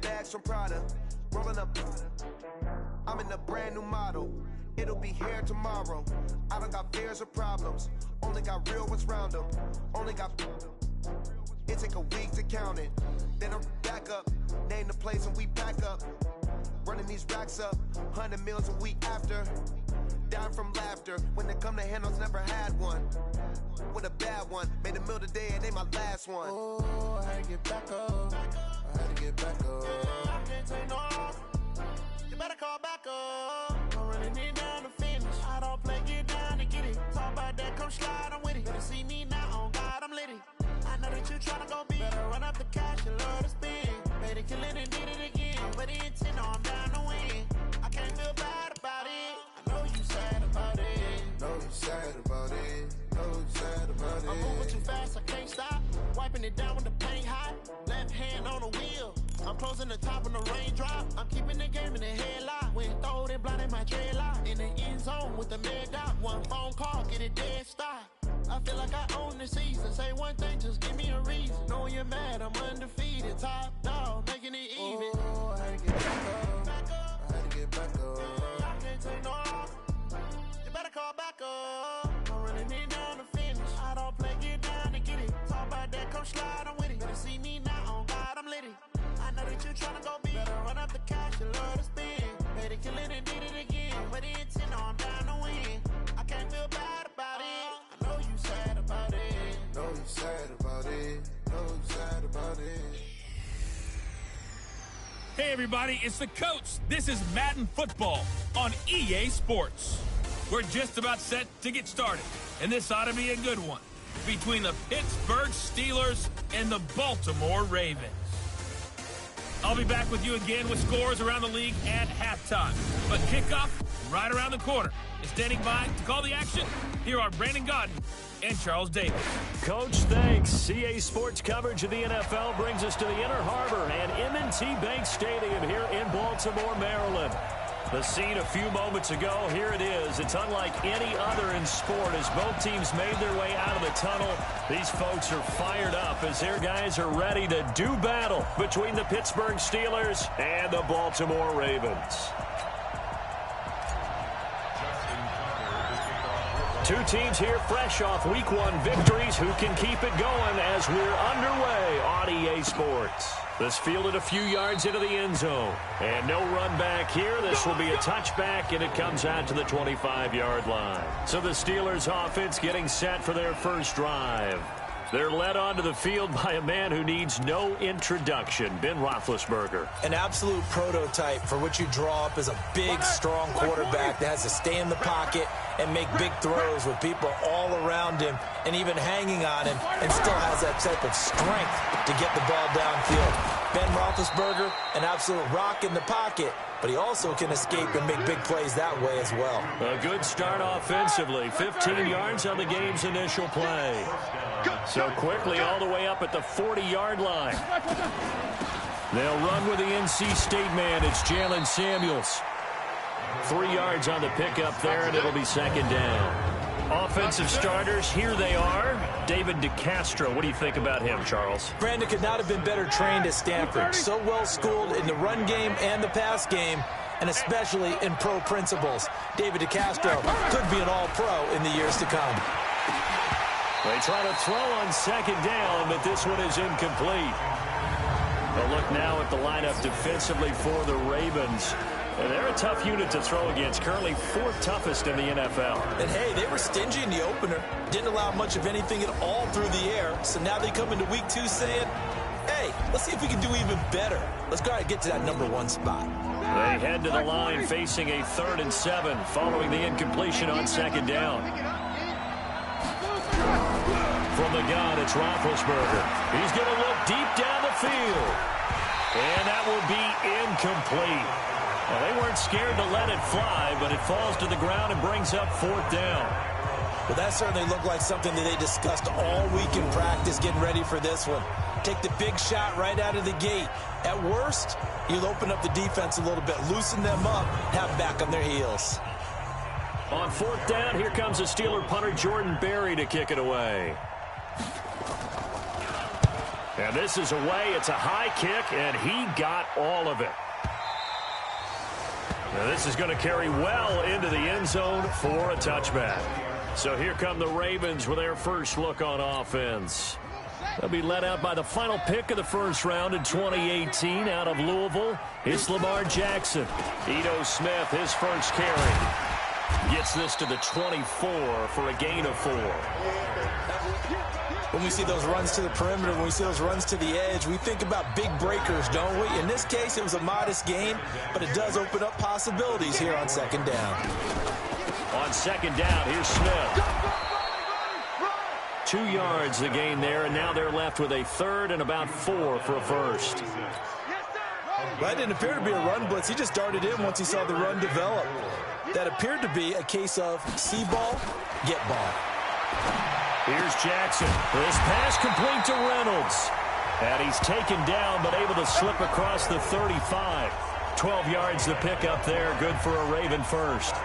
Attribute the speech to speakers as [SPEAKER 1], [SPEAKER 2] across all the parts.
[SPEAKER 1] bags from Prada, rolling up. I'm in a brand new model. It'll be here tomorrow. I don't got fears or problems. Only got real ones round them. Only got. It take a week to count it. Then I'm back up. Name the place and we pack up. Running these racks up. 100 meals a week after. Down from laughter. When they come to handles, never had one. With a bad one. Made a meal today and they my last one.
[SPEAKER 2] Oh, I had to get back up. I had to get back up. I can't take no off. You better call back up. I'm running it down to finish. I don't play, get down to get it. Talk about that, come slide, I'm with it. Better see me now, on God, I'm litty. I know that you tryna go big. Better run up the cash, you love to spend. Better kill it and did it again. But the intent, no, I'm down to win. I can't feel bad about it. I know you sad about it.
[SPEAKER 3] Know you sad about it. Know you sad about it.
[SPEAKER 2] I'm moving too fast, I can't stop. Wiping it down when the paint hot. Left hand on the wheel. I'm closing the top when the raindrop. I'm keeping the game in the headlock. When throwed and blinding my dreadlock. In the end zone with the mid dot. One phone call, get it dead stop. I feel like I own the season. Say one thing, just give me a reason. Knowing you're mad, I'm undefeated. Top dog, making it even.
[SPEAKER 3] Oh, I had to get back up. I had to get back up.
[SPEAKER 2] I can't take no off. You better call back up. I'm running it down to finish. I don't play, get down to get it. Talk about that, come slide, I'm with it. Better see me now, on God, I'm litty. I know that you tryna go big. Better run up the cash, you love to spend. Better kill it and did it again. But the intent, no, I'm down to win. I can't feel bad about it. I know you sad about it.
[SPEAKER 3] Know you sad about it. Know you sad about it.
[SPEAKER 4] Hey everybody, it's the coach. This is Madden Football on EA Sports. We're just about set to get started, and this ought to be a good one between the Pittsburgh Steelers and the Baltimore Ravens. I'll be back with you again with scores around the league at halftime. But kickoff right around the corner. And standing by to call the action, here are Brandon Godden and Charles Davis.
[SPEAKER 5] Coach, thanks. CA Sports coverage of the NFL brings us to the Inner Harbor and M&T Bank Stadium here in Baltimore, Maryland. The scene a few moments ago, here it is. It's unlike any other in sport as both teams made their way out of the tunnel. These folks are fired up as their guys are ready to do battle between the Pittsburgh Steelers and the Baltimore Ravens. Two teams here fresh off Week 1 victories who can keep it going as we're underway on EA Sports. This fielded a few yards into the end zone. And no run back here. This will be a touchback, and it comes out to the 25-yard line. So the Steelers offense getting set for their first drive. They're led onto the field by a man who needs no introduction, Ben Roethlisberger.
[SPEAKER 6] An absolute prototype for what you draw up as a big, strong quarterback that has to stay in the pocket and make big throws with people all around him and even hanging on him, and still has that type of strength to get the ball downfield. Ben Roethlisberger, an absolute rock in the pocket, but he also can escape and make big plays that way as well.
[SPEAKER 5] A good start offensively. 15 yards on the game's initial play. So quickly all the way up at the 40-yard line. They'll run with the NC State man. It's Jalen Samuels. 3 yards on the pickup there, and it'll be second down. Offensive starters, here they are. David DeCastro, what do you think about him, Charles?
[SPEAKER 6] Brandon could not have been better trained at Stanford. So well schooled in the run game and the pass game, and especially in pro principles. David DeCastro could be an all-pro in the years to come.
[SPEAKER 5] They try to throw on second down, but this one is incomplete. A look now at the lineup defensively for the Ravens. And they're a tough unit to throw against, currently 4th toughest in the NFL.
[SPEAKER 6] And, hey, they were stingy in the opener. Didn't allow much of anything at all through the air. So now they come into Week 2 saying, hey, let's see if we can do even better. Let's go ahead and get to that #1 spot.
[SPEAKER 5] They head to the line facing a 3rd and 7 following the incompletion on second down. From the gun, it's Roethlisberger. He's going to look deep down the field. And that will be incomplete. Well, they weren't scared to let it fly, but it falls to the ground and brings up 4th down.
[SPEAKER 6] Well, that certainly looked like something that they discussed all week in practice getting ready for this one. Take the big shot right out of the gate. At worst, you'll open up the defense a little bit, loosen them up, have them back on their heels.
[SPEAKER 5] On 4th down, here comes the Steeler punter Jordan Berry to kick it away. And this is away. It's a high kick, and he got all of it. Now this is going to carry well into the end zone for a touchback. So here come the Ravens with their first look on offense. They'll be led out by the final pick of the first round in 2018 out of Louisville. It's Lamar Jackson. Ito Smith, his first carry. Gets this to the 24 for a gain of 4.
[SPEAKER 6] When we see those runs to the perimeter, when we see those runs to the edge, we think about big breakers, don't we? In this case, it was a modest gain, but it does open up possibilities here on second down.
[SPEAKER 5] On second down, here's Smith. 2 yards the gain there, and now they're left with a third and about 4 for a first.
[SPEAKER 6] That didn't appear to be a run blitz. He just darted in once he saw the run develop. That appeared to be a case of see ball, get ball.
[SPEAKER 5] Here's Jackson. This pass complete to Reynolds. And he's taken down, but able to slip across the 35. 12 yards to pick up there. Good for a Raven first.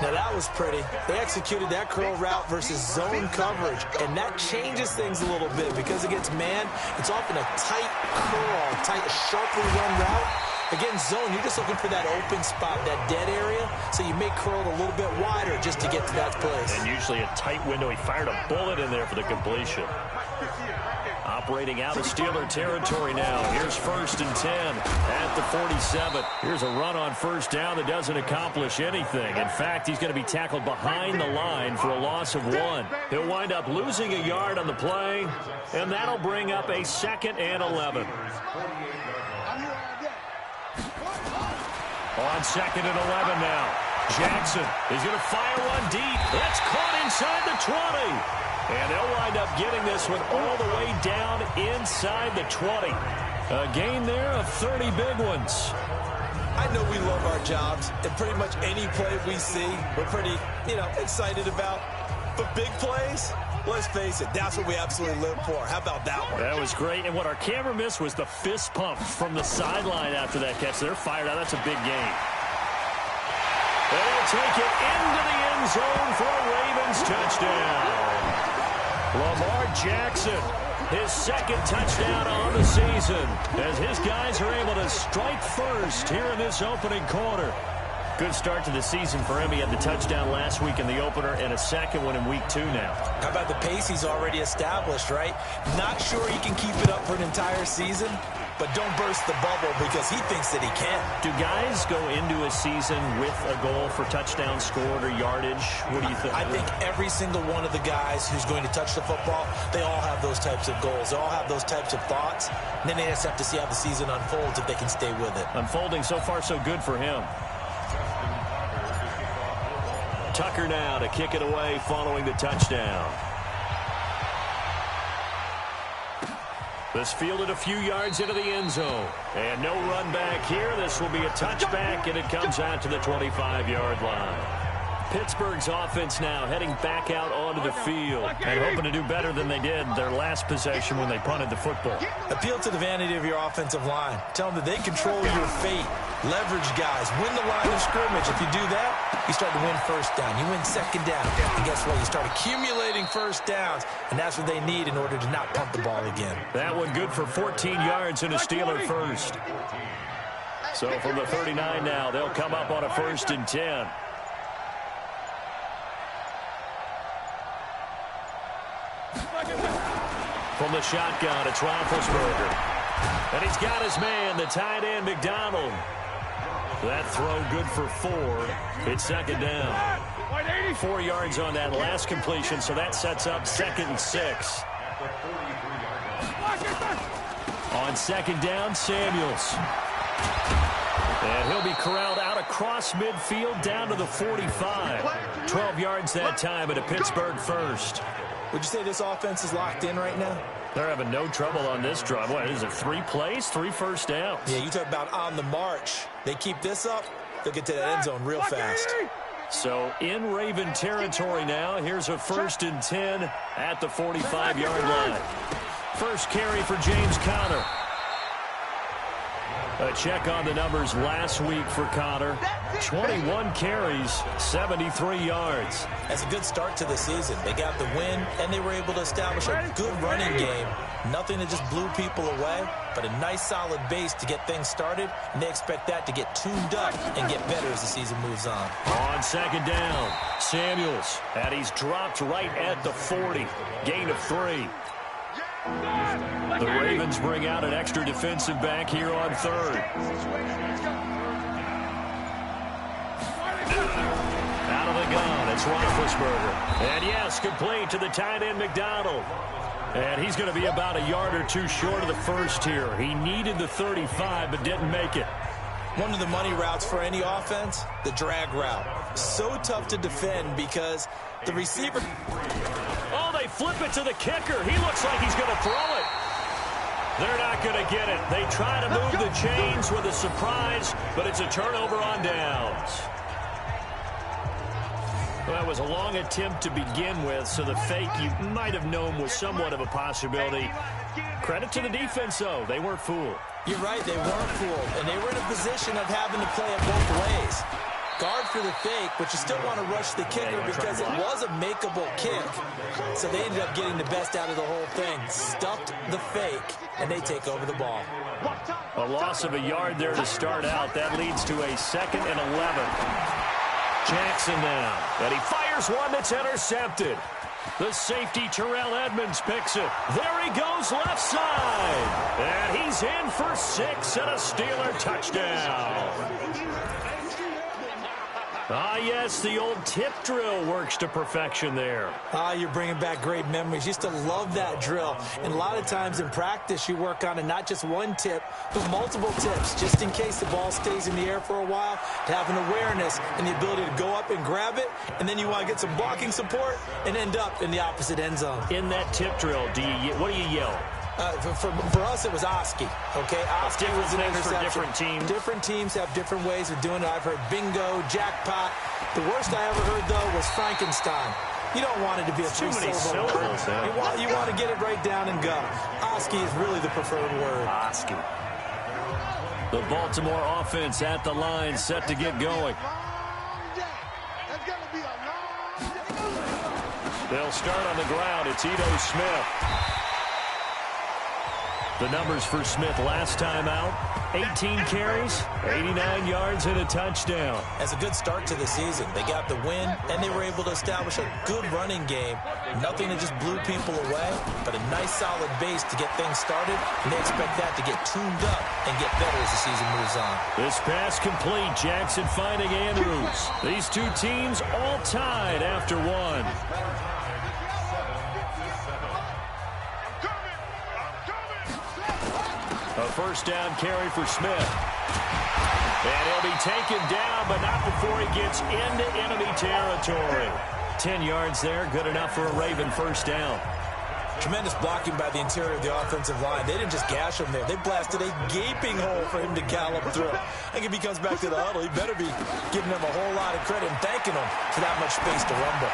[SPEAKER 6] Now that was pretty. They executed that curl route versus zone coverage, and that changes things a little bit because against man, it's often a tight curl, sharply run route. Against zone, you're just looking for that open spot, that dead area, so you may curl it a little bit wider just to get to that place.
[SPEAKER 5] And usually a tight window. He fired a bullet in there for the completion. Operating out of Steeler territory now. Here's 1st and 10 at the 47. Here's a run on first down that doesn't accomplish anything. In fact, he's going to be tackled behind the line for a loss of 1. He'll wind up losing a yard on the play, and that'll bring up a 2nd and 11. On 2nd and 11 now. Jackson is going to fire one deep. That's caught inside the 20. And they'll wind up getting this one all the way down inside the 20. A gain there of 30 big ones.
[SPEAKER 6] I know we love our jobs, and pretty much any play we see, we're pretty, excited about. But big plays, let's face it, that's what we absolutely live for. How about that one?
[SPEAKER 5] That was great. And what our camera missed was the fist pump from the sideline after that catch. They're fired out. That's a big gain. And they'll take it into the end zone for a Ravens touchdown. Lamar Jackson, his 2nd touchdown on the season, as his guys are able to strike first here in this opening quarter. Good start to the season for him. He had the touchdown last week in the opener and a 2nd one in week 2 now.
[SPEAKER 6] How about the pace he's already established, right? Not sure he can keep it up for an entire season, but don't burst the bubble because he thinks that he can.
[SPEAKER 5] Do guys go into a season with a goal for touchdowns scored or yardage? What do you think?
[SPEAKER 6] I think every single one of the guys who's going to touch the football, they all have those types of goals. They all have those types of thoughts. And then they just have to see how the season unfolds if they can stay with it.
[SPEAKER 5] Unfolding so far so good for him. Tucker now to kick it away following the touchdown. This fielded a few yards into the end zone. And no run back here. This will be a touchback, and it comes out to the 25-yard line. Pittsburgh's offense now heading back out onto the field and hoping to do better than they did their last possession when they punted the football.
[SPEAKER 6] Appeal to the vanity of your offensive line. Tell them that they control your fate. Leverage guys. Win the line of scrimmage. If you do that, you start to win first down. You win second down. And guess what? You start accumulating first downs. And that's what they need in order to not punt the ball again.
[SPEAKER 5] That one good for 14 yards and a Steeler first. So from the 39 now, they'll come up on a 1st and 10. From the shotgun, it's Roethlisberger. And he's got his man, the tight end, McDonald. That throw good for 4. It's 2nd down. 4 yards on that last completion, so that sets up 2nd and 6. On 2nd down, Samuels. And he'll be corralled out across midfield down to the 45. 12 yards that time at a Pittsburgh first.
[SPEAKER 6] Would you say this offense is locked in right now?
[SPEAKER 5] They're having no trouble on this drive. What is it, 3 plays, 3 first downs?
[SPEAKER 6] Yeah, you talk about on the march. They keep this up, they'll get to that end zone real fast.
[SPEAKER 5] So in Raven territory now, here's a 1st and 10 at the 45-yard line. First carry for James Conner. A check on the numbers last week for Connor. 21 carries, 73 yards.
[SPEAKER 6] That's a good start to the season. They got the win, and they were able to establish a good running game. Nothing that just blew people away, but a nice solid base to get things started, and they expect that to get tuned up and get better as the season moves on.
[SPEAKER 5] On second down, Samuels, and he's dropped right at the 40. Gain of 3. The Ravens bring out an extra defensive back here on third. Out of the gun, it's Roethlisberger. And yes, complete to the tight end McDonald. And he's going to be about a yard or two short of the first here. He needed the 35, but didn't make it.
[SPEAKER 6] One of the money routes for any offense, the drag route. So tough to defend because the receiver...
[SPEAKER 5] Oh, they flip it to the kicker. He looks like he's going to throw it. They're not going to get it. They try to move the chains with a surprise, but it's a turnover on downs. Well, that was a long attempt to begin with, so the fake you might have known was somewhat of a possibility. Credit to the defense, though. They weren't fooled.
[SPEAKER 6] You're right, they weren't fooled, and they were in a position of having to play it both ways. Guard for the fake, but you still want to rush the kicker because it was a makeable kick. So they ended up getting the best out of the whole thing. Stuffed the fake, and they take over the ball.
[SPEAKER 5] A loss of a yard there to start out. That leads to a 2nd and 11. Jackson now, and he fires one that's intercepted. The safety, Terrell Edmonds, picks it. There he goes, left side. And he's in for 6 and a Steeler touchdown. Ah, yes, the old tip drill works to perfection there.
[SPEAKER 6] Ah, you're bringing back great memories. Used to love that drill. And a lot of times in practice, you work on it, not just one tip, but multiple tips, just in case the ball stays in the air for a while, to have an awareness and the ability to go up and grab it, and then you want to get some blocking support and end up in the opposite end zone.
[SPEAKER 5] In that tip drill, what do you yell?
[SPEAKER 6] For us, it was Oski. Okay, Oski was an interception.
[SPEAKER 5] For different teams.
[SPEAKER 6] Different teams have different ways of doing it. I've heard bingo, jackpot. The worst I ever heard, though, was Frankenstein. You don't want it to be a three-syllable word. You want to get it right down and go. Oski is really the preferred word.
[SPEAKER 5] Oski. The Baltimore offense at the line, set to get going. They'll start on the ground. It's Ito Smith. The numbers for Smith last time out, 18 carries, 89 yards, and a touchdown.
[SPEAKER 6] That's a good start to the season. They got the win, and they were able to establish a good running game. Nothing that just blew people away, but a nice solid base to get things started, and they expect that to get tuned up and get better as the season moves on.
[SPEAKER 5] This pass complete, Jackson finding Andrews. These two teams all tied after one. A first down carry for Smith. And he'll be taken down, but not before he gets into enemy territory. 10 yards there, good enough for a Raven first down.
[SPEAKER 6] Tremendous blocking by the interior of the offensive line. They didn't just gash him there. They blasted a gaping hole for him to gallop through. I think if he comes back to the huddle, he better be giving them a whole lot of credit and thanking them for that much space to rumble.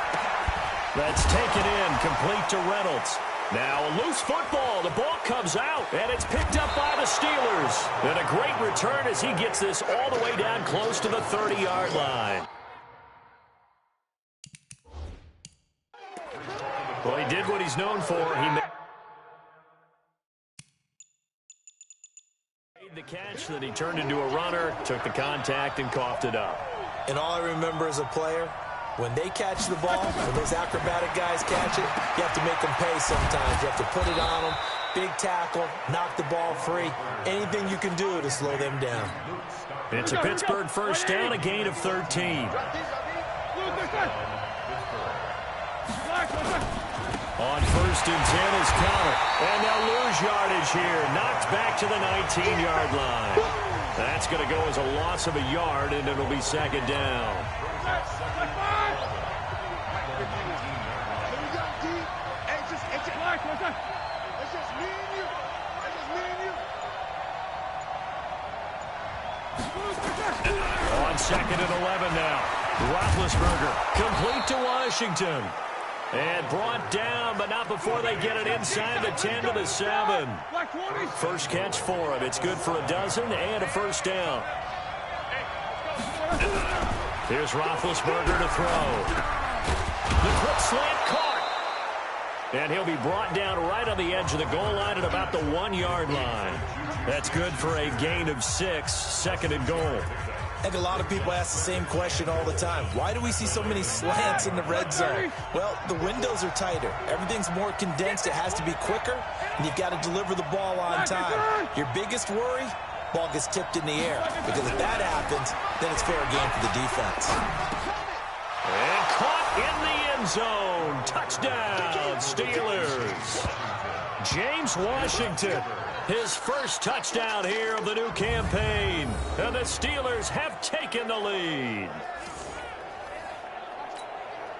[SPEAKER 5] That's taken in, complete to Reynolds. Now a loose football. The ball comes out, and it's picked up by the Steelers. And a great return as he gets this all the way down close to the 30-yard line. Well, he did what he's known for. He made the catch, then he turned into a runner, took the contact, and coughed it up.
[SPEAKER 6] And all I remember as a player, when they catch the ball, when those acrobatic guys catch it, you have to make them pay sometimes. You have to put it on them, big tackle, knock the ball free. Anything you can do to slow them down.
[SPEAKER 5] It's a Pittsburgh first down, a gain of 13. On 1st and 10 is Connor. And they'll lose yardage here. Knocked back to the 19-yard line. That's going to go as a loss of a yard, and it'll be 2nd down. On 2nd and 11 now. Roethlisberger complete to Washington. And brought down, but not before they get it inside the 10 to the 7. First catch for him. It's good for a dozen and a first down. Here's Roethlisberger to throw. The quick slant caught. And he'll be brought down right on the edge of the goal line at about the 1-yard line. That's good for a gain of 6, second and goal.
[SPEAKER 6] I think a lot of people ask the same question all the time. Why do we see so many slants in the red zone? Well, the windows are tighter. Everything's more condensed. It has to be quicker, and you've got to deliver the ball on time. Your biggest worry, ball gets tipped in the air. Because if that happens, then it's fair game for the defense.
[SPEAKER 5] And caught in the end zone. Touchdown, Steelers. James Washington, his first touchdown here of the new campaign. And the Steelers have taken the lead.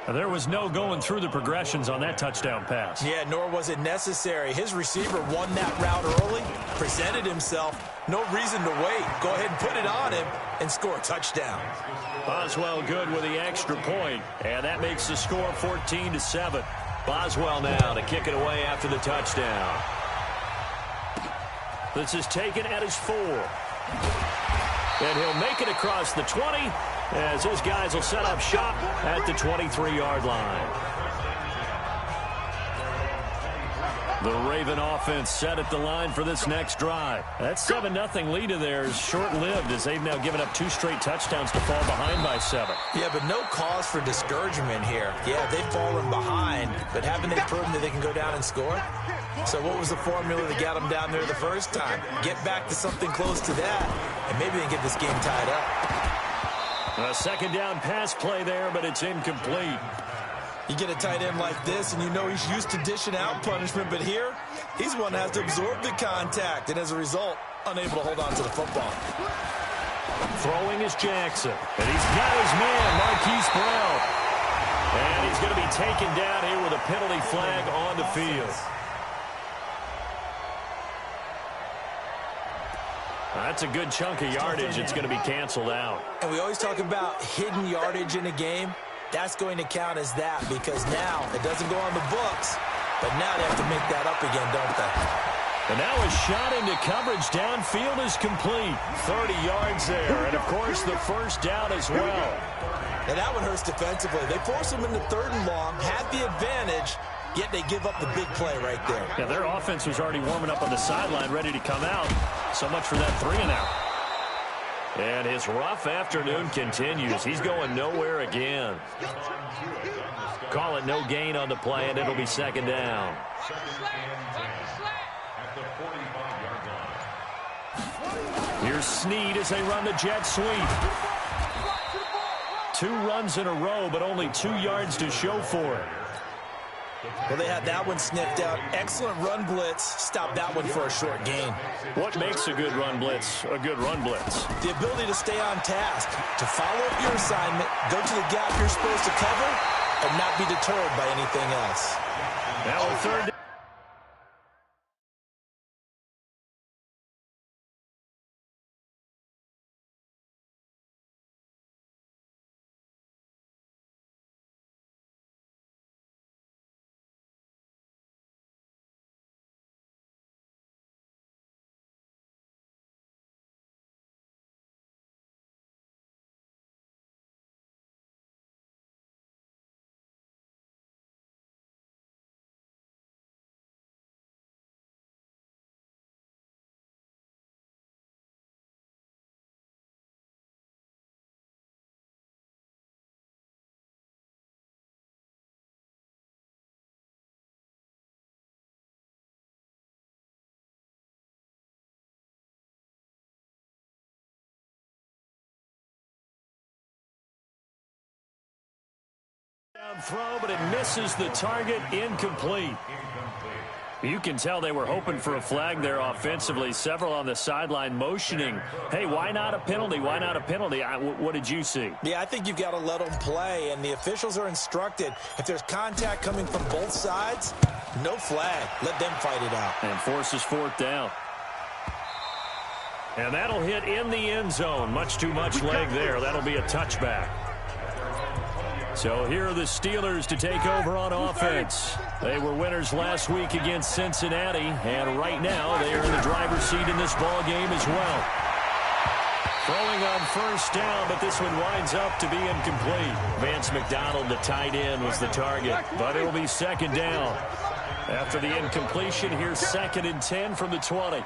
[SPEAKER 5] There was no going through the progressions on that touchdown pass.
[SPEAKER 6] Yeah, nor was it necessary. His receiver won that route early, presented himself. No reason to wait. Go ahead and put it on him and score a touchdown.
[SPEAKER 5] Boswell good with the extra point, and that makes the score 14-7. Boswell now to kick it away after the touchdown. This is taken at his 4. And he'll make it across the 20 as his guys will set up shop at the 23-yard line. The Raven offense set at the line for this next drive. That 7-0 lead of theirs is short-lived as they've now given up 2 straight touchdowns to fall behind by 7.
[SPEAKER 6] Yeah, but no cause for discouragement here. Yeah, they've fallen behind, but haven't they proven that they can go down and score? So what was the formula that got them down there the first time? Get back to something close to that, and maybe they can get this game tied up.
[SPEAKER 5] A second down pass play there, but it's incomplete.
[SPEAKER 6] You get a tight end like this, and you know he's used to dishing out punishment, but here, he's one that has to absorb the contact, and as a result, unable to hold on to the football.
[SPEAKER 5] Throwing is Jackson, and he's got his man, Marquise Brown. And he's going to be taken down here with a penalty flag on the field. That's a good chunk of yardage. It's going to be canceled out.
[SPEAKER 6] And we always talk about hidden yardage in a game. That's going to count as that because now it doesn't go on the books, but now they have to make that up again, don't they?
[SPEAKER 5] And now a shot into coverage downfield is complete. 30 yards there, and, of course, the first down as well.
[SPEAKER 6] And that one hurts defensively. They force them into 3rd and long, had the advantage, yet they give up the big play right there.
[SPEAKER 5] Yeah, their offense was already warming up on the sideline, ready to come out. So much for that 3-and-out. And his rough afternoon continues. He's going nowhere again. Call it no gain on the play, and it'll be second down. Here's Snead as they run the jet sweep. 2 runs in a row, but only 2 yards to show for it.
[SPEAKER 6] Well, they had that one sniffed out. Excellent run blitz. Stop that one for a short gain.
[SPEAKER 5] What makes a good run blitz a good run blitz?
[SPEAKER 6] The ability to stay on task, to follow up your assignment, go to the gap you're supposed to cover, and not be deterred by anything else.
[SPEAKER 5] Now a 3rd down. Throw, but it misses the target. Incomplete. You can tell they were hoping for a flag there offensively. Several on the sideline motioning, hey, why not a penalty? Why not a penalty? What did you see?
[SPEAKER 6] Yeah, I think you've got to let them play, and the officials are instructed. If there's contact coming from both sides, no flag. Let them fight it out.
[SPEAKER 5] And forces 4th down. And that'll hit in the end zone. Much too much leg there. That'll be a touchback. So here are the Steelers to take over on offense. They were winners last week against Cincinnati, and right now they are in the driver's seat in this ball game as well. Throwing on first down, but this one winds up to be incomplete. Vance McDonald, the tight end, was the target, but it'll be second down. After the incompletion, here's 2nd and 10 from the 20.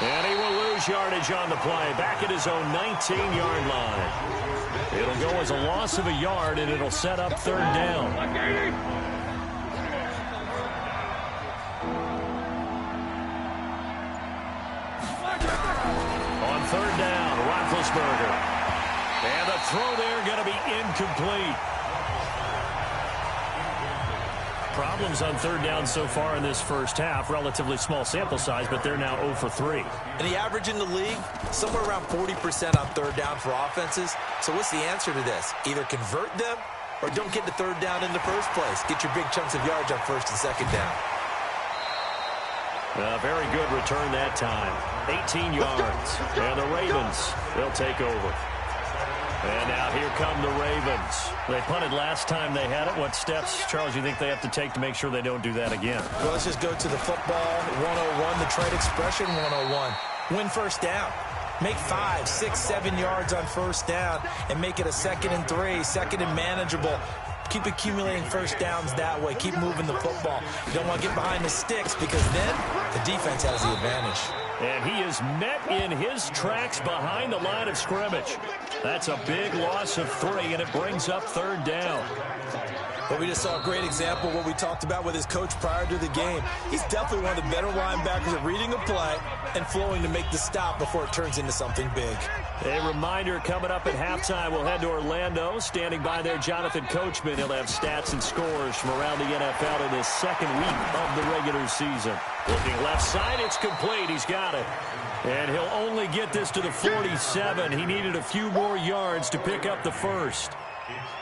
[SPEAKER 5] And he will lose yardage on the play, back at his own 19-yard line. It'll go as a loss of a yard, and it'll set up 3rd down. On 3rd down, Roethlisberger. And the throw there going to be incomplete. Problems on 3rd down so far in this first half. Relatively small sample size, but they're now 0 for 3.
[SPEAKER 6] And the average in the league, somewhere around 40% on 3rd down for offenses. So what's the answer to this? Either convert them or don't get to 3rd down in the first place. Get your big chunks of yards on 1st and 2nd down.
[SPEAKER 5] A very good return that time. 18 yards. And the Ravens, they'll take over. And now here come the Ravens. They punted last time they had it. What steps, Charles, you think they have to take to make sure they don't do that again?
[SPEAKER 6] Well, let's just go to the football 101, the trade expression 101. Win first down. Make 5, 6, 7 yards on first down and make it a 2nd and 3, 2nd and manageable. Keep accumulating first downs that way. Keep moving the football. You don't want to get behind the sticks because then the defense has the advantage.
[SPEAKER 5] And he is met in his tracks behind the line of scrimmage. That's a big loss of 3, and it brings up 3rd down.
[SPEAKER 6] But we just saw a great example of what we talked about with his coach prior to the game. He's definitely one of the better linebackers at reading a play and flowing to make the stop before it turns into something big.
[SPEAKER 5] A reminder coming up at halftime, we'll head to Orlando. Standing by there, Jonathan Coachman. He'll have stats and scores from around the NFL in this 2nd week of the regular season. Looking left side, it's complete. He's got it. And he'll only get this to the 47. He needed a few more yards to pick up the first.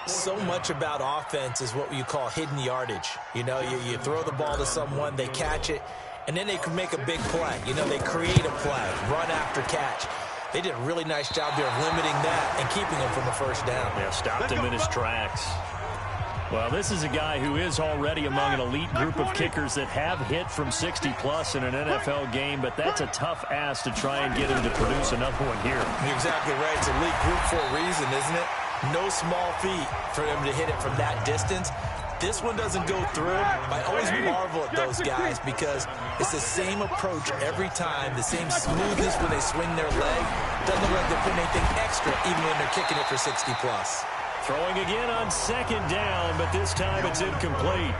[SPEAKER 6] So much about offense is what you call hidden yardage. You know, you throw the ball to someone, they catch it, and then they can make a big play. You know, they create a play, run after catch. They did a really nice job there of limiting that and keeping him from a first down.
[SPEAKER 5] Yeah, stopped him in his tracks. Well, this is a guy who is already among an elite group of kickers that have hit from 60-plus in an NFL game, but that's a tough ask to try and get him to produce another one here.
[SPEAKER 6] You're exactly right. It's elite group for a reason, isn't it? No small feat for him to hit it from that distance. This one doesn't go through. I always marvel at those guys because it's the same approach every time, the same smoothness when they swing their leg. Doesn't look like they're putting anything extra even when they're kicking it for 60-plus.
[SPEAKER 5] Throwing again on 2nd down, but this time it's incomplete.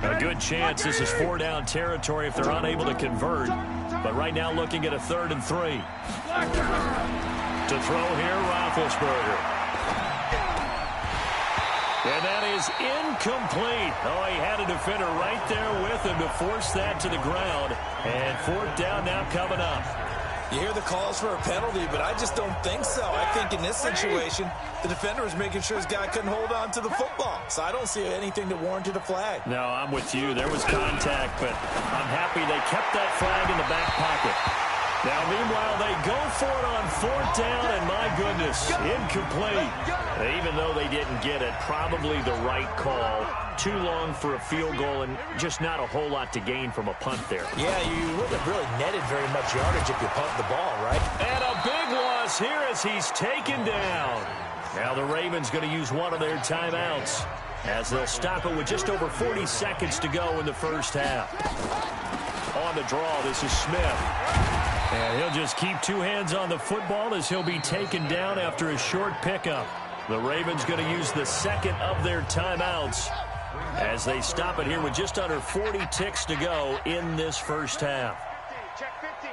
[SPEAKER 5] A good chance this is 4-down territory if they're unable to convert. But right now looking at a 3rd and 3. To throw here, Roethlisberger. And that is incomplete. Oh, he had a defender right there with him to force that to the ground. And 4th down now coming up.
[SPEAKER 6] You hear the calls for a penalty, but I just don't think so. I think in this situation, the defender was making sure his guy couldn't hold on to the football. So I don't see anything that warranted a flag.
[SPEAKER 5] No, I'm with you. There was contact, but I'm happy they kept that flag in the back pocket. Now, meanwhile, they go for it on 4th down, and my goodness, incomplete. Even though they didn't get it, probably the right call. Too long for a field goal and just not a whole lot to gain from a punt there.
[SPEAKER 6] Yeah, you wouldn't have really netted very much yardage if you punt the ball, right?
[SPEAKER 5] And a big loss here as he's taken down. Now the Ravens going to use one of their timeouts as they'll stop it with just over 40 seconds to go in the first half. On the draw, this is Smith. And he'll just keep 2 hands on the football as he'll be taken down after a short pickup. The Ravens going to use the 2nd of their timeouts as they stop it here with just under 40 ticks to go in this first half.
[SPEAKER 7] Check 15.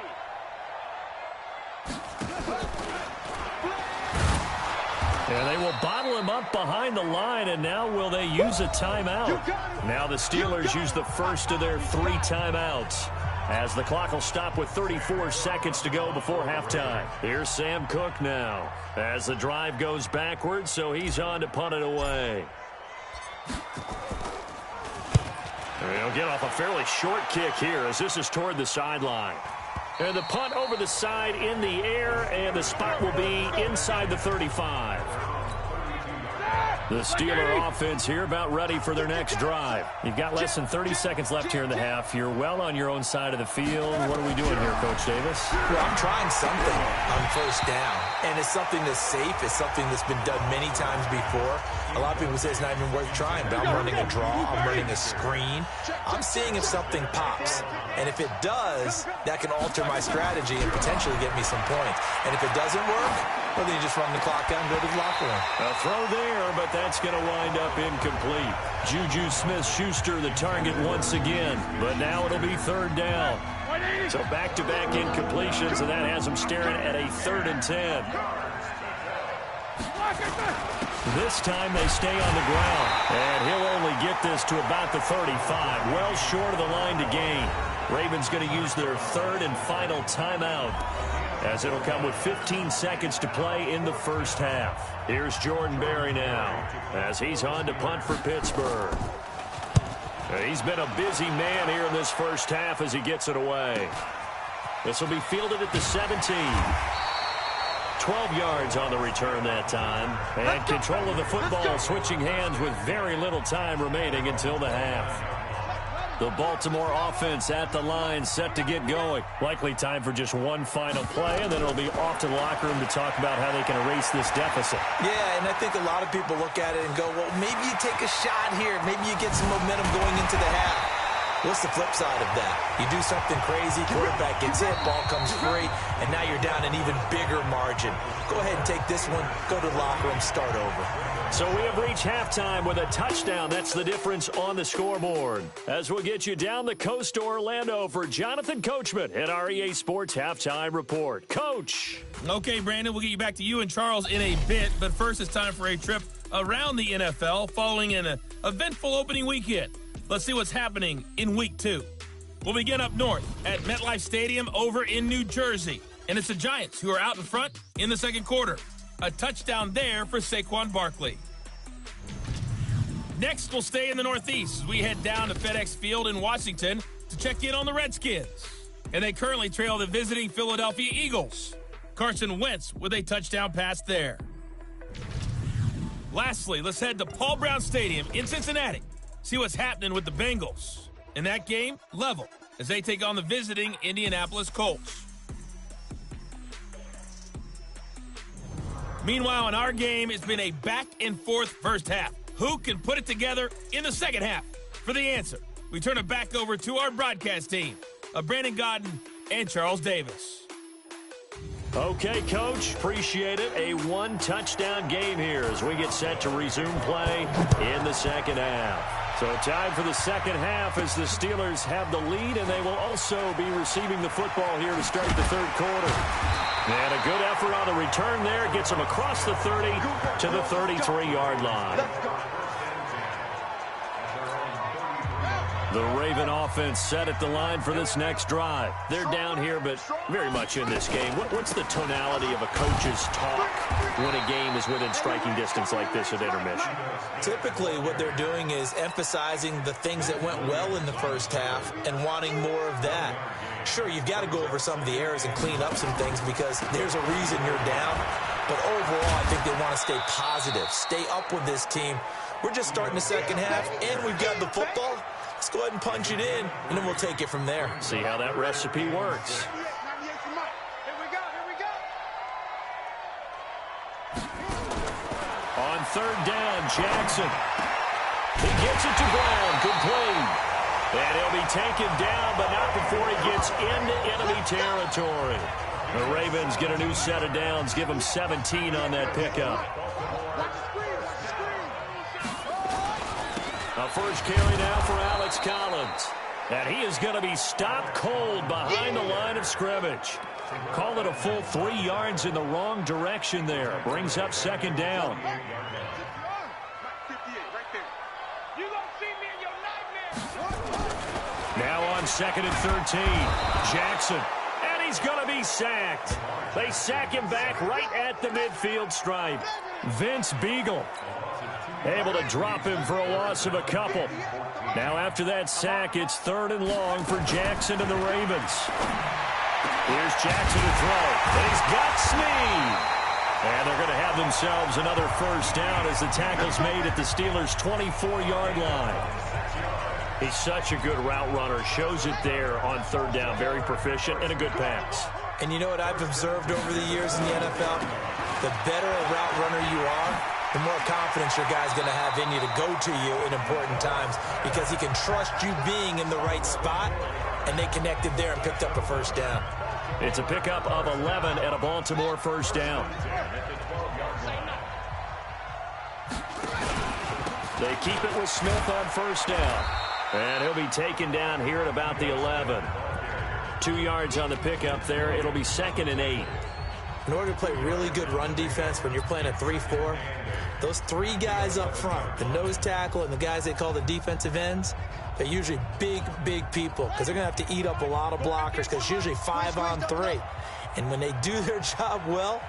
[SPEAKER 5] And they will bottle him up behind the line, and now will they use a timeout? Now the Steelers use the first of their 3 timeouts as the clock will stop with 34 seconds to go before halftime. Here's Sam Cook now as the drive goes backwards, so he's on to punt it away. He'll get off a fairly short kick here as this is toward the sideline. And the punt over the side in the air, and the spot will be inside the 35. The Steeler offense here about ready for their next drive. You've got less than 30 seconds left here in the half. You're well on your own side of the field. What are we doing here, Coach Davis?
[SPEAKER 6] Well, I'm trying something on first down, and it's something that's safe. It's something that's been done many times before. A lot of people say it's not even worth trying, but I'm running a draw. I'm running a screen. I'm seeing if something pops. And if it does, that can alter my strategy and potentially get me some points. And if it doesn't work, well, then you just run the clock out and go to the locker room.
[SPEAKER 5] A throw there, but that's going to wind up incomplete. Juju Smith-Schuster the target once again, but now it'll be third down. So back-to-back incompletions, and that has them staring at a 3rd and 10. This time they stay on the ground, and he'll only get this to about the 35, well short of the line to gain. Ravens going to use their 3rd and final timeout, as it'll come with 15 seconds to play in the first half. Here's Jordan Berry now, as he's on to punt for Pittsburgh. He's been a busy man here in this first half as he gets it away. This will be fielded at the 17. 12 yards on the return that time. And control of the football switching hands with very little time remaining until the half. The Baltimore offense at the line, set to get going. Likely time for just one final play, and then it'll be off to the locker room to talk about how they can erase this deficit.
[SPEAKER 6] Yeah, and I think a lot of people look at it and go, well, maybe you take a shot here. Maybe you get some momentum going into the half. What's the flip side of that? You do something crazy, quarterback gets hit, ball comes free, and now you're down an even bigger margin. Go ahead and take this one, go to the locker room, start over.
[SPEAKER 5] So we have reached halftime with a touchdown. That's the difference on the scoreboard. As we'll get you down the coast to Orlando for Jonathan Coachman at our EA Sports Halftime Report. Coach.
[SPEAKER 4] Okay, Brandon, we'll get you back to you and Charles in a bit, but first it's time for a trip around the NFL following an eventful opening weekend. Let's see what's happening in Week 2. We'll begin up north at MetLife Stadium over in New Jersey. And it's the Giants who are out in front in the second quarter. A touchdown there for Saquon Barkley. Next, we'll stay in the Northeast as we head down to FedEx Field in Washington to check in on the Redskins. And they currently trail the visiting Philadelphia Eagles. Carson Wentz with a touchdown pass there. Lastly, let's head to Paul Brown Stadium in Cincinnati. See what's happening with the Bengals. In that game, level, as they take on the visiting Indianapolis Colts. Meanwhile, in our game, it's been a back-and-forth first half. Who can put it together in the second half? For the answer, we turn it back over to our broadcast team of Brandon Godden and Charles Davis.
[SPEAKER 5] Okay, Coach, appreciate it. A one-touchdown game here as we get set to resume play in the second half. So time for the second half as the Steelers have the lead, and they will also be receiving the football here to start the third quarter. And a good effort on the return there gets them across the 30 to the 33-yard line. The Raven offense set at the line for this next drive. They're down here, but very much in this game. What's the tonality of a coach's talk when a game is within striking distance like this at intermission?
[SPEAKER 6] Typically, what they're doing is emphasizing the things that went well in the first half and wanting more of that. Sure, you've got to go over some of the errors and clean up some things because there's a reason you're down. But overall, I think they want to stay positive, stay up with this team. We're just starting the second half, and we've got the football. Let's go ahead and punch it in, and then we'll take it from there.
[SPEAKER 5] See how that recipe works. On third down, Jackson. He gets it to Brown, complete. And he'll be taken down, but not before he gets into enemy territory. The Ravens get a new set of downs, give them 17 on that pickup. A first carry now for Alex Collins. And he is going to be stopped cold behind the line of scrimmage. Call it a full 3 yards in the wrong direction there. Brings up second down. Now on second and 13. Jackson. And he's going to be sacked. They sack him back right at the midfield stripe. Vince Beagle able to drop him for a loss of a couple. Now after that sack, it's 3rd and long for Jackson and the Ravens. Here's Jackson to throw. And he's got Snead. And they're going to have themselves another first down as the tackle's made at the Steelers' 24-yard line. He's such a good route runner. Shows it there on 3rd down. Very proficient and a good pass.
[SPEAKER 6] And you know what I've observed over the years in the NFL? The better a route runner you are, the more confidence your guy's going to have in you to go to you in important times because he can trust you being in the right spot, and they connected there and picked up a first down.
[SPEAKER 5] It's a pickup of 11 at a Baltimore first down. They keep it with Smith on first down. And he'll be taken down here at about the 11. 2 yards on the pickup there. It'll be 2nd and 8.
[SPEAKER 6] In order to play really good run defense when you're playing a 3-4, those 3 guys up front, the nose tackle and the guys they call the defensive ends, they're usually big, big people because they're going to have to eat up a lot of blockers because it's usually 5-on-3. And when they do their job well,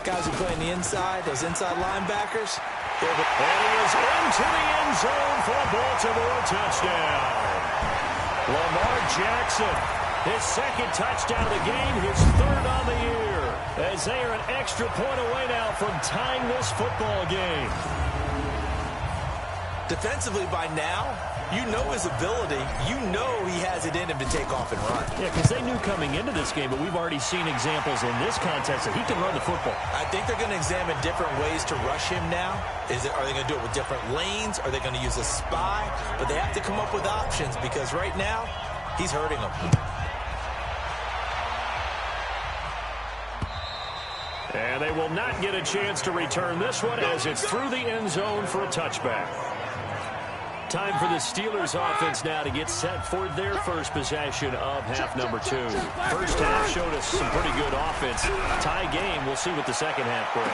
[SPEAKER 6] guys who play on the inside, those inside linebackers,
[SPEAKER 5] and he is into the end zone for a Baltimore touchdown. Lamar Jackson, his 2nd touchdown of the game, his 3rd on the year, as they are an extra point away now from tying this football game.
[SPEAKER 6] Defensively by now, you know his ability. You know he has it in him to take off and run.
[SPEAKER 5] Yeah, because they knew coming into this game, but we've already seen examples in this context that he can run the football.
[SPEAKER 6] I think they're going to examine different ways to rush him now. Are they going to do it with different lanes? Are they going to use a spy? But they have to come up with options because right now, he's hurting them.
[SPEAKER 5] And they will not get a chance to return this one as it's through the end zone for a touchback. Time for the Steelers offense now to get set for their first possession of half number 2. First half showed us some pretty good offense. Tie game, we'll see what the second half brings.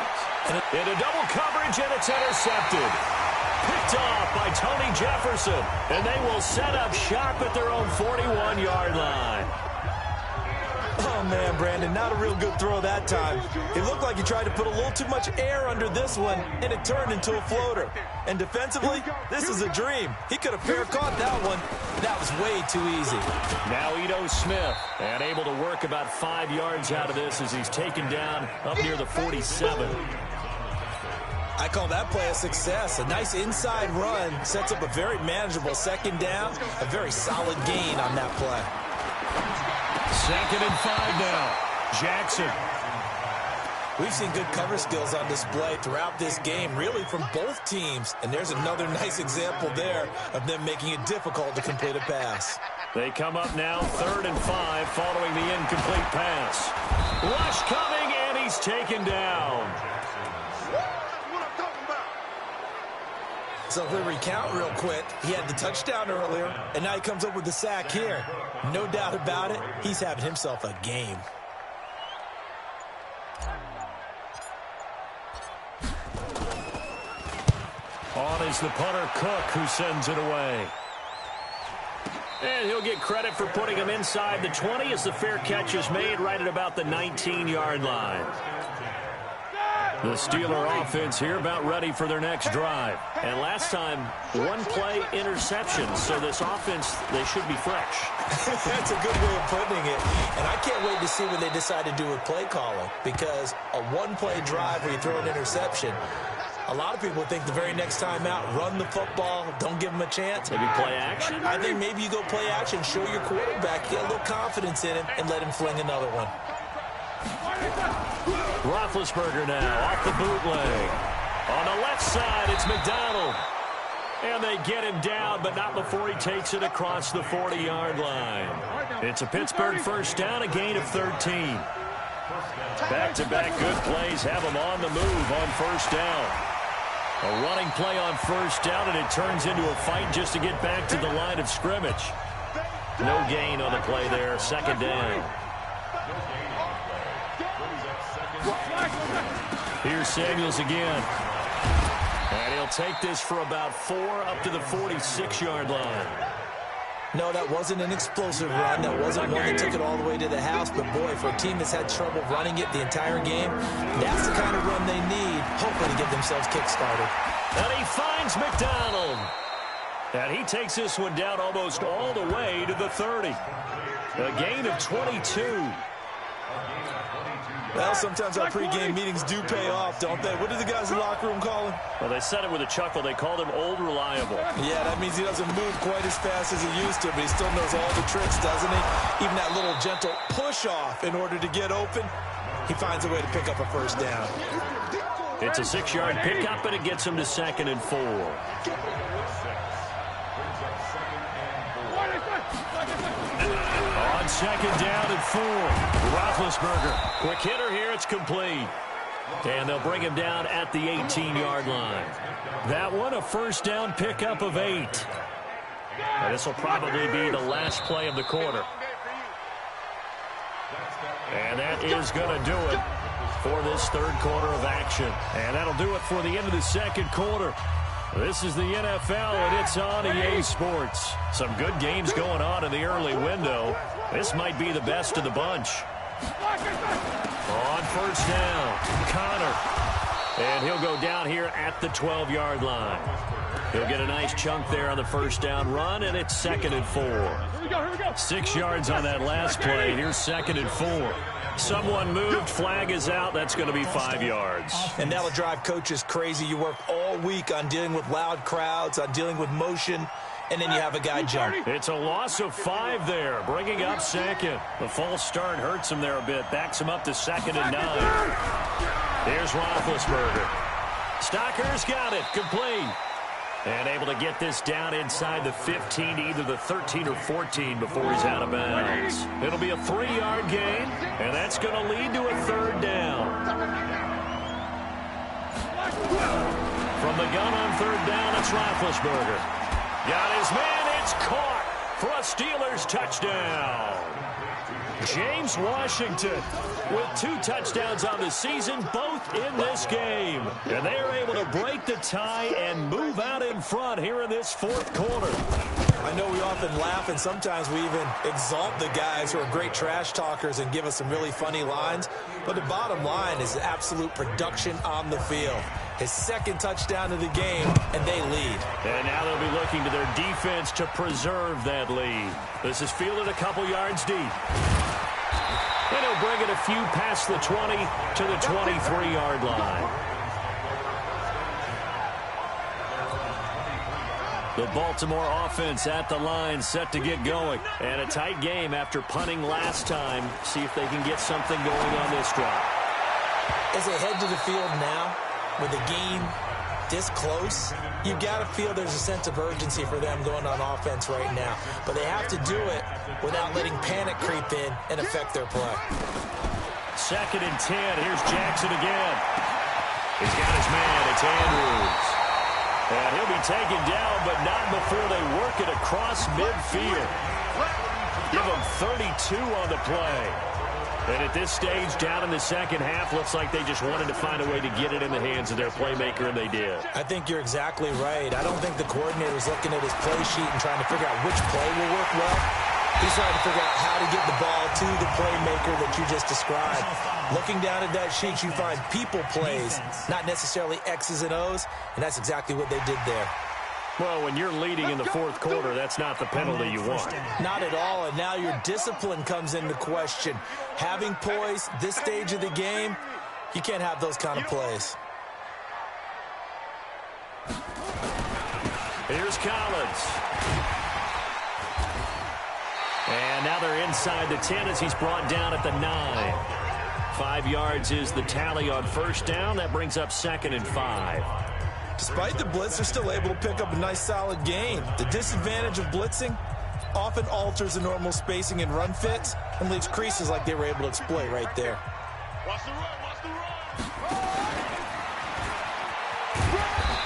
[SPEAKER 5] Into double coverage, and it's intercepted. Picked off by Tony Jefferson. And they will set up shop at their own 41-yard line.
[SPEAKER 6] Oh, man, Brandon, not a real good throw that time. It looked like he tried to put a little too much air under this one, and it turned into a floater. And defensively, this is a dream. He could have fair caught that one. That was way too easy.
[SPEAKER 5] Now Ito Smith, and able to work about 5 yards out of this as he's taken down up near the 47.
[SPEAKER 6] I call that play a success. A nice inside run sets up a very manageable 2nd down, a very solid gain on that play.
[SPEAKER 5] 2nd and 5 now. Jackson.
[SPEAKER 6] We've seen good cover skills on display throughout this game, really from both teams. And there's another nice example there of them making it difficult to complete a pass.
[SPEAKER 5] They come up now 3rd and 5 following the incomplete pass. Rush coming, and he's taken down.
[SPEAKER 6] So if we recount real quick, he had the touchdown earlier, and now he comes up with the sack here. No doubt about it, he's having himself a game.
[SPEAKER 5] On is the punter, Cook, who sends it away. And he'll get credit for putting him inside the 20 as the fair catch is made right at about the 19-yard line. The Steeler offense here about ready for their next drive. And last time, 1-play interception. So this offense, they should be fresh.
[SPEAKER 6] That's a good way of putting it. And I can't wait to see what they decide to do with play calling. Because a 1-play drive where you throw an interception, a lot of people think the very next time out, run the football, don't give them a chance.
[SPEAKER 5] Maybe play action?
[SPEAKER 6] I think maybe you go play action, show your quarterback, get a little confidence in him, and let him fling another one.
[SPEAKER 5] Roethlisberger now off the bootleg. On the left side, it's McDonald. And they get him down, but not before he takes it across the 40-yard line. It's a Pittsburgh first down, a gain of 13. Back-to-back good plays have him on the move on first down. A running play on first down, and it turns into a fight just to get back to the line of scrimmage. No gain on the play there, 2nd down. Here's Samuels again. And he'll take this for about 4 up to the 46-yard line.
[SPEAKER 6] No, that wasn't an explosive run. That wasn't one that took it all the way to the house. But, boy, for a team that's had trouble running it the entire game, that's the kind of run they need, hopefully to give themselves kick-started.
[SPEAKER 5] And he finds McDonald. And he takes this one down almost all the way to the 30. A gain of 22.
[SPEAKER 6] Well, sometimes our pregame meetings do pay off, don't they? What do the guys in the locker room call him?
[SPEAKER 5] Well, they said it with a chuckle. They called him Old Reliable.
[SPEAKER 6] Yeah, that means he doesn't move quite as fast as he used to, but he still knows all the tricks, doesn't he? Even that little gentle push-off in order to get open, he finds a way to pick up a first down.
[SPEAKER 5] It's a 6-yard pickup, and it gets him to 2nd and 4. On 2nd down and 4, Roethlisberger. Quick hitter here, it's complete. And they'll bring him down at the 18-yard line. That one, a first down pickup of 8. And this will probably be the last play of the quarter. And that is going to do it for this third quarter of action. And that'll do it for the end of the second quarter. This is the NFL, and it's on EA Sports. Some good games going on in the early window. This might be the best of the bunch. On first down, Connor. And he'll go down here at the 12-yard line. He'll get a nice chunk there on the first down run, and it's 2nd and 4. 6 yards on that last play. Here's 2nd and 4. Someone moved, flag is out. That's going to be 5 yards.
[SPEAKER 6] And that'll drive coaches crazy. You work all week on dealing with loud crowds, on dealing with motion, and then you have a guy jump.
[SPEAKER 5] It's a loss of 5 there, bringing up 2nd. The false start hurts him there a bit, backs him up to 2nd and 9. Here's Roethlisberger. Stocker's got it, complete. And able to get this down inside the 15 to either the 13 or 14 before he's out of bounds. It'll be a 3-yard gain, and that's going to lead to a 3rd down. From the gun on 3rd down, it's Roethlisberger. Got his man, it's caught for a Steelers touchdown. James Washington with 2 touchdowns on the season, both in this game. And they are able to break the tie and move out in front here in this 4th quarter.
[SPEAKER 6] I know we often laugh, and sometimes we even exalt the guys who are great trash talkers and give us some really funny lines. But the bottom line is absolute production on the field. His 2nd touchdown of the game, and they lead.
[SPEAKER 5] And now they'll be looking to their defense to preserve that lead. This is fielded a couple yards deep. And he'll bring it a few past the 20 to the 23-yard line. The Baltimore offense at the line, set to get going. And a tight game after punting last time. See if they can get something going on this drive.
[SPEAKER 6] As they head to the field now, with the game this close, you've got to feel there's a sense of urgency for them going on offense right now. But they have to do it without letting panic creep in and affect their play.
[SPEAKER 5] 2nd and 10. Here's Jackson again. He's got his man. It's Andrews. And he'll be taken down, but not before they work it across midfield. Give him 32 on the play. And at this stage, down in the second half, looks like they just wanted to find a way to get it in the hands of their playmaker, and they did.
[SPEAKER 6] I think you're exactly right. I don't think the coordinator's looking at his play sheet and trying to figure out which play will work well. He's trying to figure out how to get the ball to the playmaker that you just described. Looking down at that sheet, you find people plays, not necessarily X's and O's, and that's exactly what they did there.
[SPEAKER 5] Well, when you're leading in the 4th quarter, that's not the penalty you want.
[SPEAKER 6] Not at all, and now your discipline comes into question. Having poise this stage of the game, you can't have those kind of plays.
[SPEAKER 5] Here's Collins. And now they're inside the 10 as he's brought down at the 9. 5 yards is the tally on first down. That brings up 2nd and 5.
[SPEAKER 6] Despite the blitz, they're still able to pick up a nice, solid gain. The disadvantage of blitzing often alters the normal spacing and run fits and leaves creases like they were able to exploit right there.
[SPEAKER 7] Watch the run, watch the run.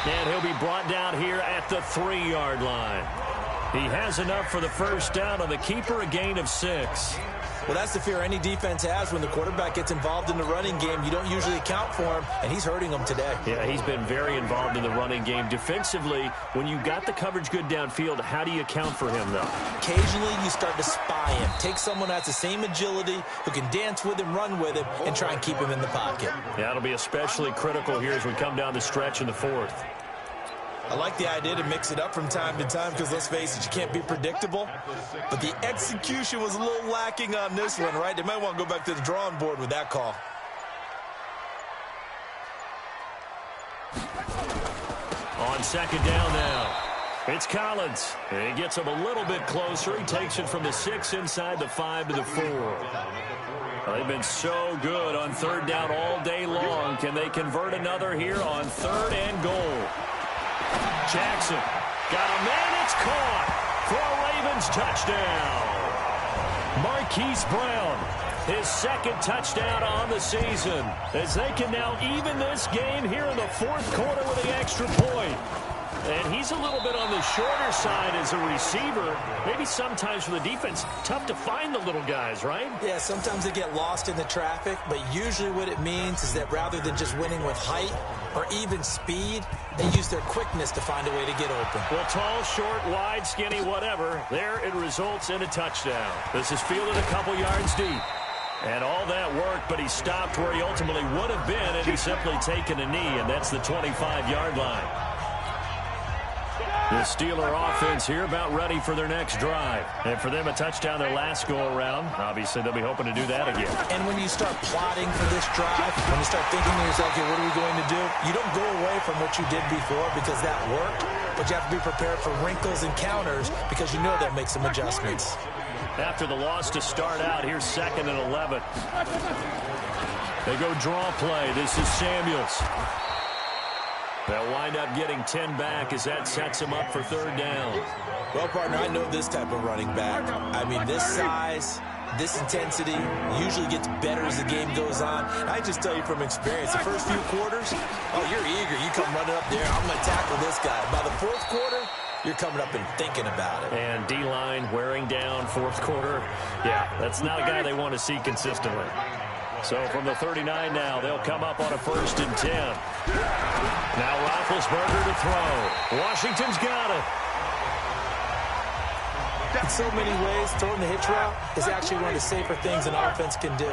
[SPEAKER 5] And he'll be brought down here at the 3-yard line. He has enough for the first down on the keeper, a gain of 6.
[SPEAKER 6] Well, that's the fear any defense has when the quarterback gets involved in the running game. You don't usually account for him, and he's hurting them today.
[SPEAKER 5] Yeah, he's been very involved in the running game. Defensively, when you got the coverage good downfield, how do you account for him, though?
[SPEAKER 6] Occasionally, you start to spy him. Take someone who has the same agility, who can dance with him, run with him, and try and keep him in the pocket.
[SPEAKER 5] Yeah, it'll be especially critical here as we come down the stretch in the fourth.
[SPEAKER 6] I like the idea to mix it up from time to time because, let's face it, you can't be predictable. But the execution was a little lacking on this one, right? They might want to go back to the drawing board with that call.
[SPEAKER 5] On second down now, it's Collins. And he gets him a little bit closer. He takes it from the 6 inside the 5 to the 4. They've been so good on third down all day long. Can they convert another here on 3rd and goal? Jackson got a man. It's caught for a Ravens touchdown. Marquise Brown, his 2nd touchdown on the season, as they can now even this game here in the 4th quarter with the extra point. And he's a little bit on the shorter side as a receiver. Maybe sometimes for the defense, tough to find the little guys, right?
[SPEAKER 6] Yeah, sometimes they get lost in the traffic, but usually what it means is that rather than just winning with height or even speed, they use their quickness to find a way to get open.
[SPEAKER 5] Well, tall, short, wide, skinny, whatever, there it results in a touchdown. This is fielded a couple yards deep. And all that worked, but he stopped where he ultimately would have been, and he's simply taken a knee, and that's the 25-yard line. The Steeler offense here about ready for their next drive. And for them, a touchdown their last go-around. Obviously, they'll be hoping to do that again.
[SPEAKER 6] And when you start plotting for this drive, when you start thinking to yourself, okay, what are we going to do? You don't go away from what you did before because that worked, but you have to be prepared for wrinkles and counters because you know they'll make some adjustments.
[SPEAKER 5] After the loss to start out, here's 2nd and 11. They go draw play. This is Samuels. They'll wind up getting 10 back as that sets him up for 3rd down.
[SPEAKER 6] Well, partner, I know this type of running back. I mean, this size, this intensity usually gets better as the game goes on. I just tell you from experience, the first few quarters, oh, you're eager. You come running up there. I'm going to tackle this guy. By the 4th quarter, you're coming up and thinking about it.
[SPEAKER 5] And D-line wearing down 4th quarter. Yeah, that's not a guy they want to see consistently. So from the 39 now, they'll come up on a 1st and 10. Now Roethlisberger to throw. Washington's got it.
[SPEAKER 6] In so many ways, throwing the hitch route is actually one of the safer things an offense can do.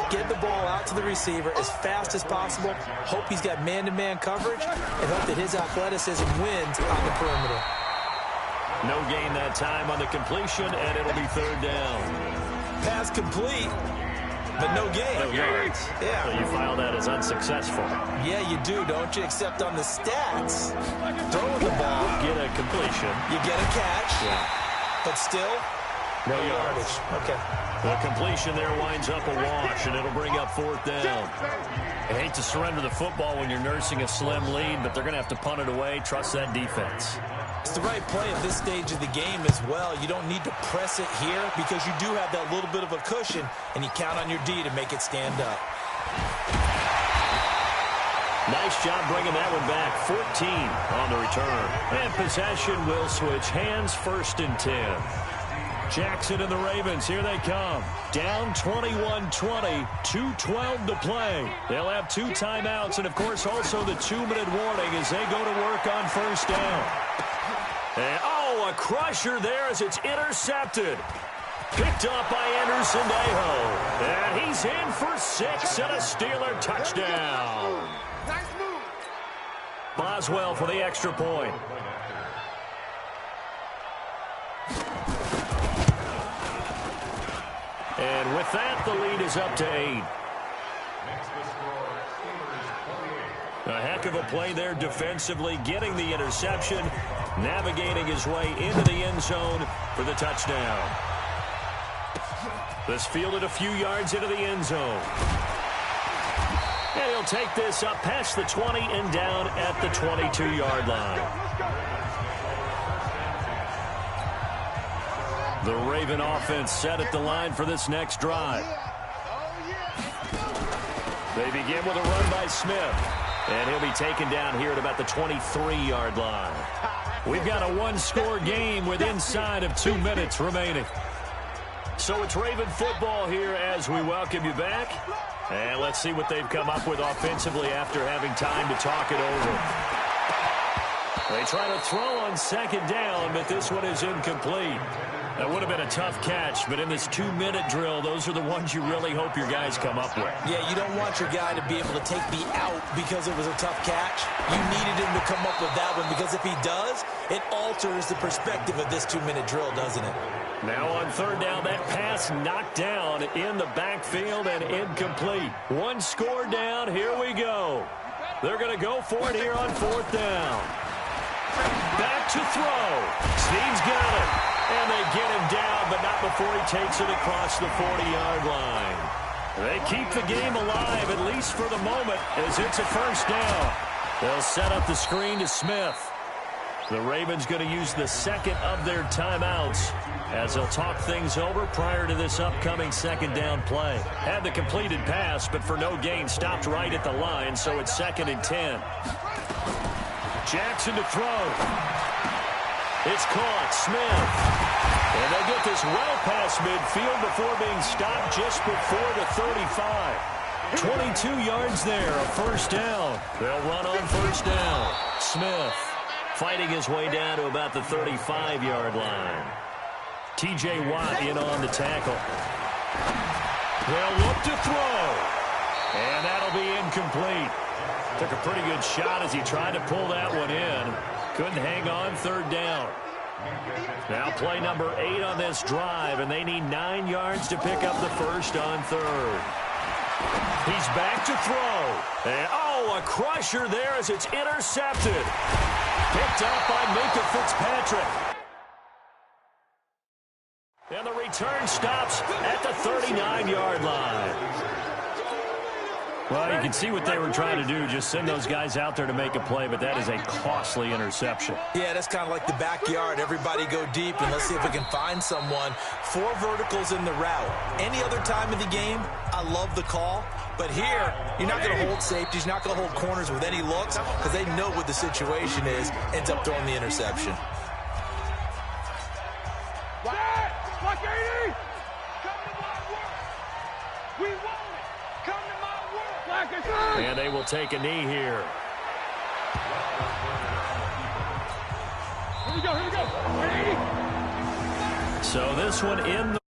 [SPEAKER 6] Get the ball out to the receiver as fast as possible, hope he's got man-to-man coverage, and hope that his athleticism wins on the perimeter.
[SPEAKER 5] No gain that time on the completion, and it'll be 3rd down.
[SPEAKER 6] Pass complete, but no gain.
[SPEAKER 5] No yards.
[SPEAKER 6] Yeah.
[SPEAKER 5] So you file that as unsuccessful.
[SPEAKER 6] Yeah, you do, don't you? Except on the stats. Throwing the ball.
[SPEAKER 5] Get a completion.
[SPEAKER 6] You get a catch.
[SPEAKER 5] Yeah.
[SPEAKER 6] But still,
[SPEAKER 5] no yardage.
[SPEAKER 6] Okay.
[SPEAKER 5] The completion there winds up a wash, and it'll bring up 4th down. I hate to surrender the football when you're nursing a slim lead, but they're going to have to punt it away. Trust that defense.
[SPEAKER 6] It's the right play at this stage of the game as well. You don't need to press it here because you do have that little bit of a cushion, and you count on your D to make it stand up.
[SPEAKER 5] Nice job bringing that one back. 14 on the return. And possession will switch hands. 1st and 10. Jackson and the Ravens, here they come. Down 21-20, 2:12 to play. They'll have 2 timeouts and, of course, also the 2-minute warning as they go to work on 1st down. And, oh, a crusher there as it's intercepted. Picked up by Anderson-Dejo. And he's in for 6 and a Steeler touchdown. Boswell for the extra point. And with that, the lead is up to 8. A heck of a play there defensively, getting the interception, navigating his way into the end zone for the touchdown. This fielded a few yards into the end zone. And he'll take this up past the 20 and down at the 22-yard line. The Raven offense set at the line for this next drive. They begin with a run by Smith. And he'll be taken down here at about the 23-yard line. We've got a 1-score game with inside of 2 minutes remaining. So it's Raven football here as we welcome you back. And let's see what they've come up with offensively after having time to talk it over. They try to throw on second down, but this one is incomplete. That would have been a tough catch, but in this 2-minute drill, those are the ones you really hope your guys come up with.
[SPEAKER 6] Yeah, you don't want your guy to be able to take the out because it was a tough catch. You needed him to come up with that one because if he does, it alters the perspective of this 2-minute drill, doesn't it?
[SPEAKER 5] Now on third down, that pass knocked down in the backfield and incomplete. One score down, here we go. They're going to go for it here on fourth down. Back to throw. Steve's got it. And they get him down, but not before he takes it across the 40-yard line. They keep the game alive, at least for the moment, as it's a first down. They'll set up the screen to Smith. The Ravens going to use the second of their timeouts as they'll talk things over prior to this upcoming second down play. Had the completed pass, but for no gain, stopped right at the line, so it's 2nd and 10. Jackson to throw. It's caught. Smith. And they get this well past midfield before being stopped just before the 35. 22 yards there, a first down. They'll run on first down. Smith fighting his way down to about the 35-yard line. T.J. Watt in on the tackle. They'll look to throw. And that'll be incomplete. Took a pretty good shot as he tried to pull that one in. Couldn't hang on third down. Now play number 8 on this drive, and they need 9 yards to pick up the first on third. He's back to throw. And, a crusher there as it's intercepted. Picked up by Minka Fitzpatrick. And the return stops at the 39-yard line. Well, you can see what they were trying to do, just send those guys out there to make a play, but that is a costly interception.
[SPEAKER 6] Yeah, that's kind of like the backyard. Everybody go deep, and let's see if we can find someone. 4 verticals in the route. Any other time of the game, I love the call. But here, you're not going to hold safeties, you're not going to hold corners with any looks because they know what the situation is, ends up throwing the interception.
[SPEAKER 7] Like 80! Come to my work! We want it! Come to my work! Like I said!
[SPEAKER 5] And they will take a knee here.
[SPEAKER 7] Here we go, here we go! 80!
[SPEAKER 5] So this one in the